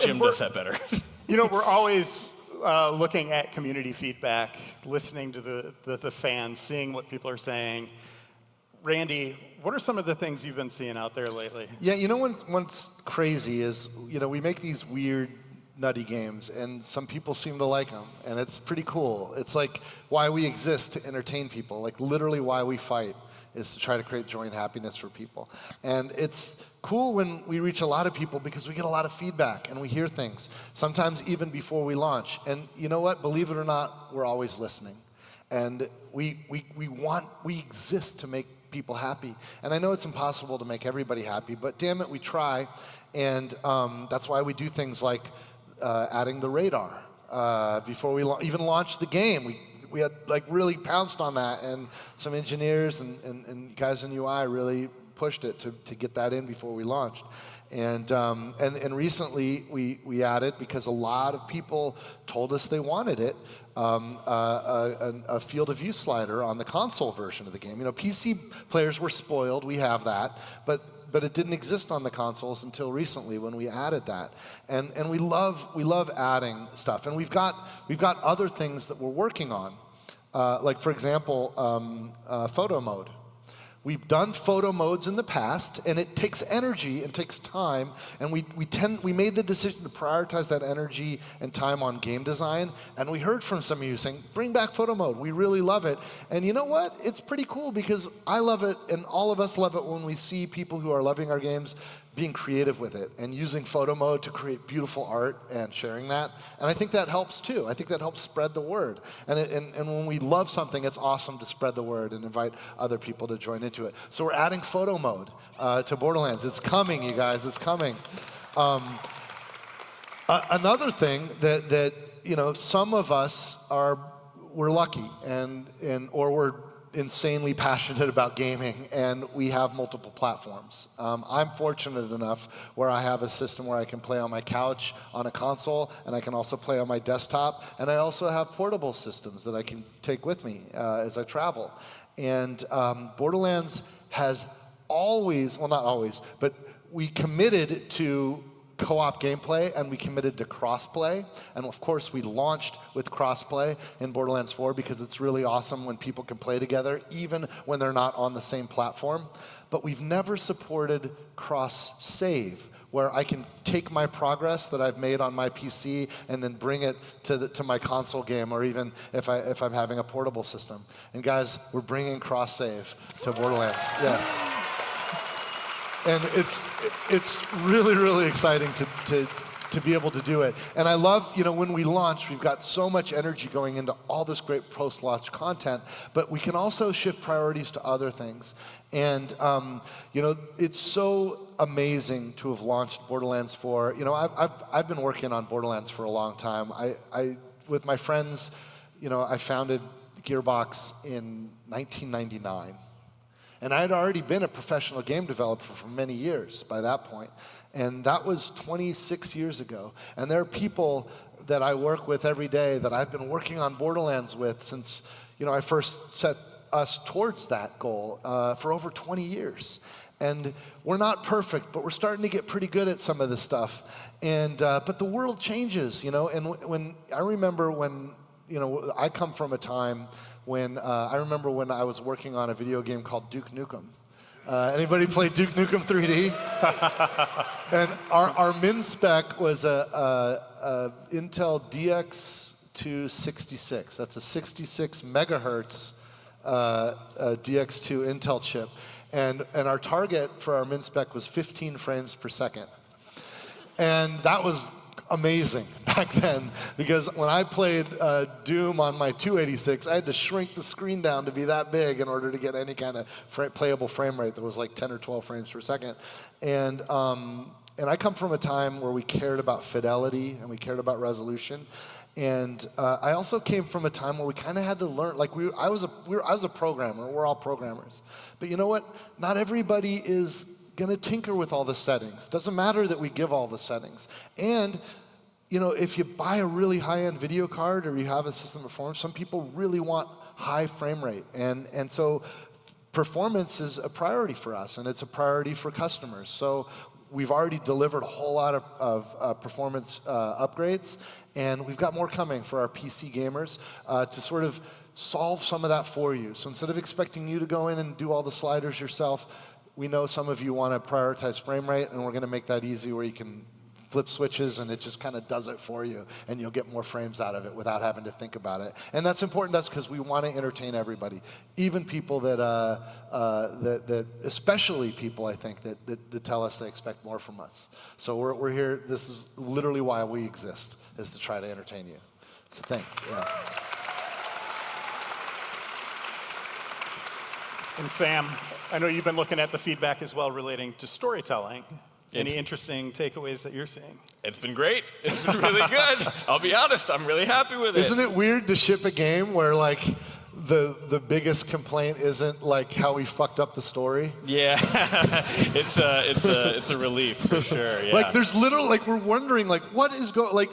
Jim does that better. You know, we're always looking at community feedback, listening to the fans, seeing what people are saying. Randy, what are some of the things you've been seeing out there lately? Yeah, you know what's crazy is, you know, we make these weird, nutty games, and some people seem to like them, and it's pretty cool. It's like why we exist, to entertain people. Like literally why we fight is to try to create joy and happiness for people. And it's cool when we reach a lot of people because we get a lot of feedback and we hear things, sometimes even before we launch. And you know what? Believe it or not, we're always listening. And we exist to make people happy. And I know it's impossible to make everybody happy, but damn it, we try. And that's why we do things like adding the radar. Before we even launched the game, we had like really pounced on that, and some engineers and guys in UI really pushed it to get that in before we launched. And recently we added, because a lot of people told us they wanted it, a field of view slider on the console version of the game. You know, PC players were spoiled, we have that, but it didn't exist on the consoles until recently when we added that. And we love adding stuff. And we've got other things that we're working on. Like for example, photo mode. We've done photo modes in the past, and it takes energy and takes time, and we made the decision to prioritize that energy and time on game design, and we heard from some of you saying, bring back photo mode, we really love it. And you know what? It's pretty cool because I love it, and all of us love it when we see people who are loving our games being creative with it and using photo mode to create beautiful art and sharing that. And I think that helps too. I think that helps spread the word. And when we love something, it's awesome to spread the word and invite other people to join into it. So we're adding photo mode to Borderlands. It's coming, you guys, it's coming. Another thing that you know, some of us we're lucky, or we're insanely passionate about gaming, and we have multiple platforms. I'm fortunate enough where I have a system where I can play on my couch, on a console, and I can also play on my desktop, and I also have portable systems that I can take with me as I travel. And Borderlands has always, well, not always, but we committed to co-op gameplay, and we committed to crossplay. And of course, we launched with crossplay in Borderlands 4 because it's really awesome when people can play together, even when they're not on the same platform. But we've never supported cross-save, where I can take my progress that I've made on my PC and then bring it to my console game, or even if I'm having a portable system. And guys, we're bringing cross-save to Borderlands. Yes. And it's really, really exciting to be able to do it. And I love, when we launch, we've got so much energy going into all this great post-launch content, but we can also shift priorities to other things. And, it's so amazing to have launched Borderlands 4. I've been working on Borderlands for a long time. With my friends, I founded Gearbox in 1999. And I had already been a professional game developer for many years by that point. And that was 26 years ago. And there are people that I work with every day that I've been working on Borderlands with since I first set us towards that goal for over 20 years. And we're not perfect, but we're starting to get pretty good at some of this stuff. And but the world changes, and when I remember when, I come from a time when I remember when I was working on a video game called Duke Nukem. Anybody play Duke Nukem 3D? And our min spec was a Intel DX266. That's a 66 megahertz DX2 Intel chip. And our target for our min spec was 15 frames per second. And that was amazing back then, because when I played Doom on my 286, I had to shrink the screen down to be that big in order to get any kind of playable frame rate that was like 10 or 12 frames per second. And I come from a time where we cared about fidelity and we cared about resolution. And I also came from a time where we kind of had to learn, I was a programmer, we're all programmers. But you know what? Not everybody is gonna tinker with all the settings. Doesn't matter that we give all the settings. And if you buy a really high-end video card or you have a system performance, some people really want high frame rate. And so performance is a priority for us, and it's a priority for customers. So we've already delivered a whole lot of performance upgrades, and we've got more coming for our PC gamers to sort of solve some of that for you. So instead of expecting you to go in and do all the sliders yourself, we know some of you want to prioritize frame rate, and we're going to make that easy where you can flip switches and it just kind of does it for you, and you'll get more frames out of it without having to think about it. And that's important to us because we want to entertain everybody, even people that especially people, I think, that tell us they expect more from us. So we're here. This is literally why we exist, is to try to entertain you. So thanks. Yeah. And Sam, I know you've been looking at the feedback as well relating to storytelling. Any interesting takeaways that you're seeing? It's been great. It's been really good. I'll be honest, I'm really happy with it. Isn't it weird to ship a game where the biggest complaint isn't how we fucked up the story? Yeah, it's a relief for sure. Yeah. There's literally we're wondering what is going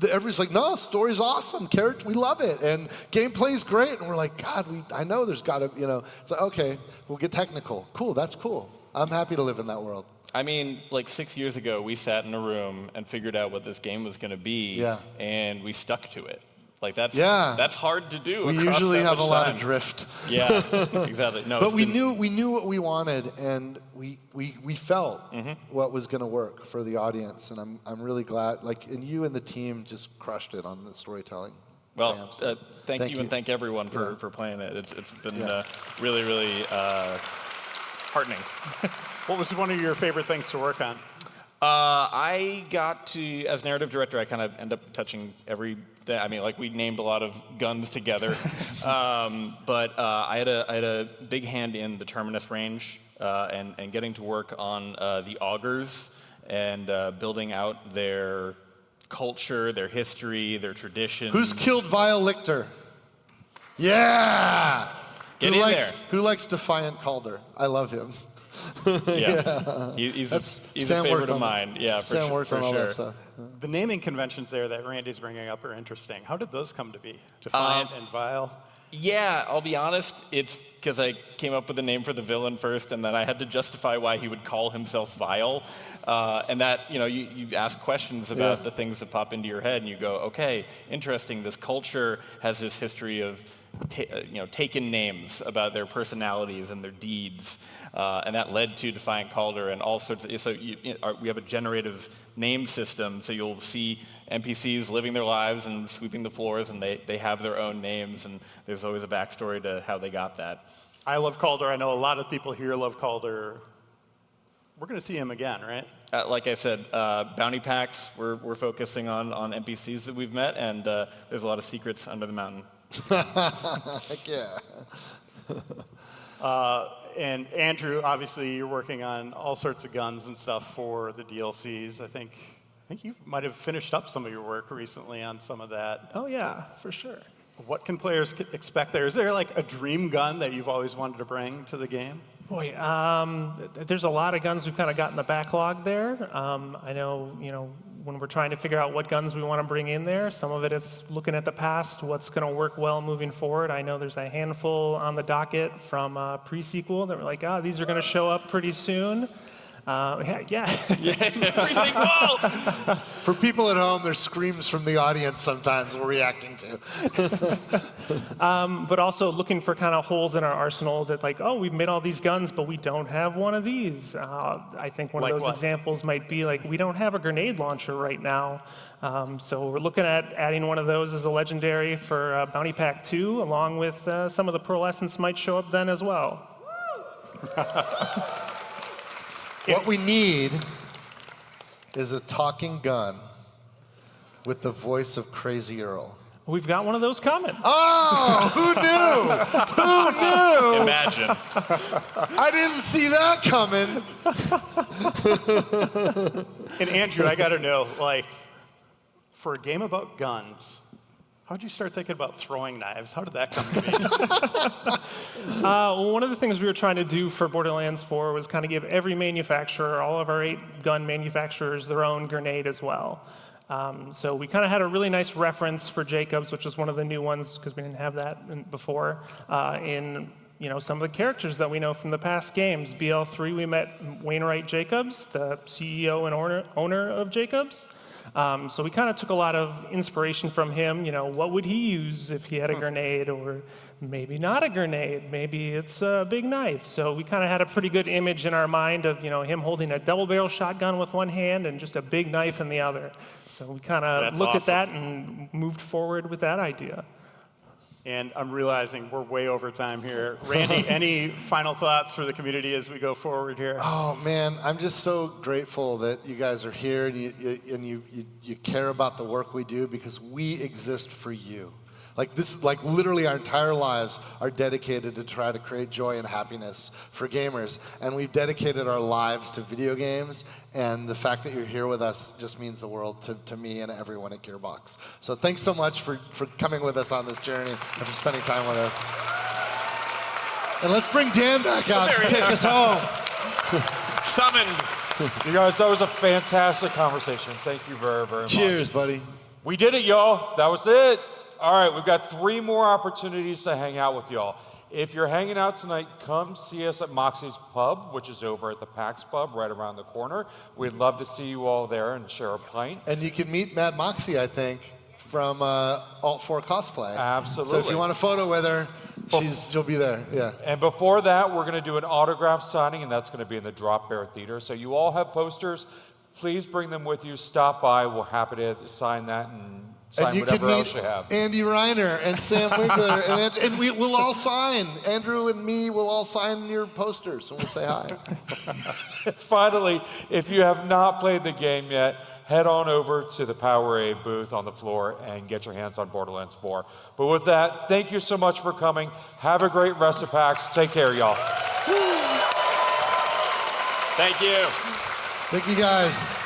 everybody's like, no, story's awesome, character, we love it, and gameplay's great, and we're like, God, I know there's got to, it's like, okay, we'll get technical. Cool, that's cool. I'm happy to live in that world. I mean, 6 years ago, we sat in a room and figured out what this game was going to be, and we stuck to it. That's hard to do. We usually have a lot of drift. Yeah, exactly. No, but we knew what we wanted, and we felt what was going to work for the audience, and I'm really glad. And you and the team just crushed it on the storytelling. Well, Sam, thank you and thank everyone for playing it. It's been really, really heartening. What was one of your favorite things to work on? I got to, as narrative director, I kind of end up touching every. I mean, we named a lot of guns together, but I had a big hand in the Terminus range and getting to work on the augurs and building out their culture, their history, their tradition. Who's killed Vile Lictor? Yeah. Get who in likes, there. Who likes Defiant Calder? I love him. Yeah. He's a Sam favorite worked of on mine. Yeah, for Sam sure. worked For on all that sure. stuff. The naming conventions there that Randy's bringing up are interesting. How did those come to be? Defiant and Vile? Yeah, I'll be honest. It's because I came up with a name for the villain first, and then I had to justify why he would call himself Vile. And that, you ask questions about the things that pop into your head, and you go, okay, interesting. This culture has this history of, taken names about their personalities and their deeds, and that led to Defiant Calder and all sorts of. So we have a generative name system, so you'll see NPCs living their lives and sweeping the floors, and they have their own names, and there's always a backstory to how they got that. I love Calder. I know a lot of people here love Calder. We're going to see him again, right? Like I said, bounty packs, we're focusing on NPCs that we've met, and there's a lot of secrets under the mountain. Heck yeah. And Andrew, obviously, you're working on all sorts of guns and stuff for the DLCs. I think you might have finished up some of your work recently on some of that. Oh yeah, for sure. What can players expect there? Is there like a dream gun that you've always wanted to bring to the game? Boy, there's a lot of guns we've kind of got in the backlog there. I know, when we're trying to figure out what guns we want to bring in there, some of it is looking at the past, what's going to work well moving forward. I know there's a handful on the docket from pre-sequel that we're like, these are going to show up pretty soon. Yeah. Pre-sequel! For people at home, there's screams from the audience sometimes we're reacting to. But also looking for kind of holes in our arsenal that we've made all these guns, but we don't have one of these. I think one of those examples might be we don't have a grenade launcher right now. So we're looking at adding one of those as a legendary for Bounty Pack 2, along with some of the pearlescence might show up then as well. What we need is a talking gun with the voice of Crazy Earl. We've got one of those coming. Oh, who knew? Who knew? Imagine. I didn't see that coming. And Andrew, I got to know, for a game about guns, how'd you start thinking about throwing knives? How did that come to be? One of the things we were trying to do for Borderlands 4 was kind of give every manufacturer, all of our 8 gun manufacturers, their own grenade as well. So we kind of had a really nice reference for Jacobs, which is one of the new ones because we didn't have that before, in some of the characters that we know from the past games. BL3, we met Wainwright Jacobs, the CEO and owner of Jacobs. So we kind of took a lot of inspiration from him. What would he use if he had a grenade, or maybe not a grenade? Maybe it's a big knife. So we kind of had a pretty good image in our mind of him holding a double-barrel shotgun with one hand and just a big knife in the other. So we kind of looked at that and moved forward with that idea. And I'm realizing we're way over time here. Randy, any final thoughts for the community as we go forward here? Oh man, I'm just so grateful that you guys are here and you care about the work we do, because we exist for you. This is literally our entire lives are dedicated to try to create joy and happiness for gamers. And we've dedicated our lives to video games, and the fact that you're here with us just means the world to me and everyone at Gearbox. So thanks so much for coming with us on this journey and for spending time with us. And let's bring Dan back out to take us home. Summoned. You guys, that was a fantastic conversation. Thank you very, very much. Cheers, buddy. We did it, y'all. That was it. All right, we've got 3 more opportunities to hang out with y'all. If you're hanging out tonight, come see us at Moxie's Pub, which is over at the PAX Pub right around the corner. We'd love to see you all there and share a pint. And you can meet Mad Moxie, I think, from Alt 4 Cosplay. Absolutely. So if you want a photo with her, she'll be there. Yeah. And before that, we're going to do an autograph signing, and that's going to be in the Drop Bear Theater. So you all have posters. Please bring them with you. Stop by. We're happy to sign that and sign whatever else you have. Andy Reiner and Sam Winkler, and we'll all sign. Andrew and me will all sign your posters, and we'll say hi. Finally, if you have not played the game yet, head on over to the Powerade booth on the floor and get your hands on Borderlands 4. But with that, thank you so much for coming. Have a great rest of PAX. Take care, y'all. Thank you. Thank you, guys.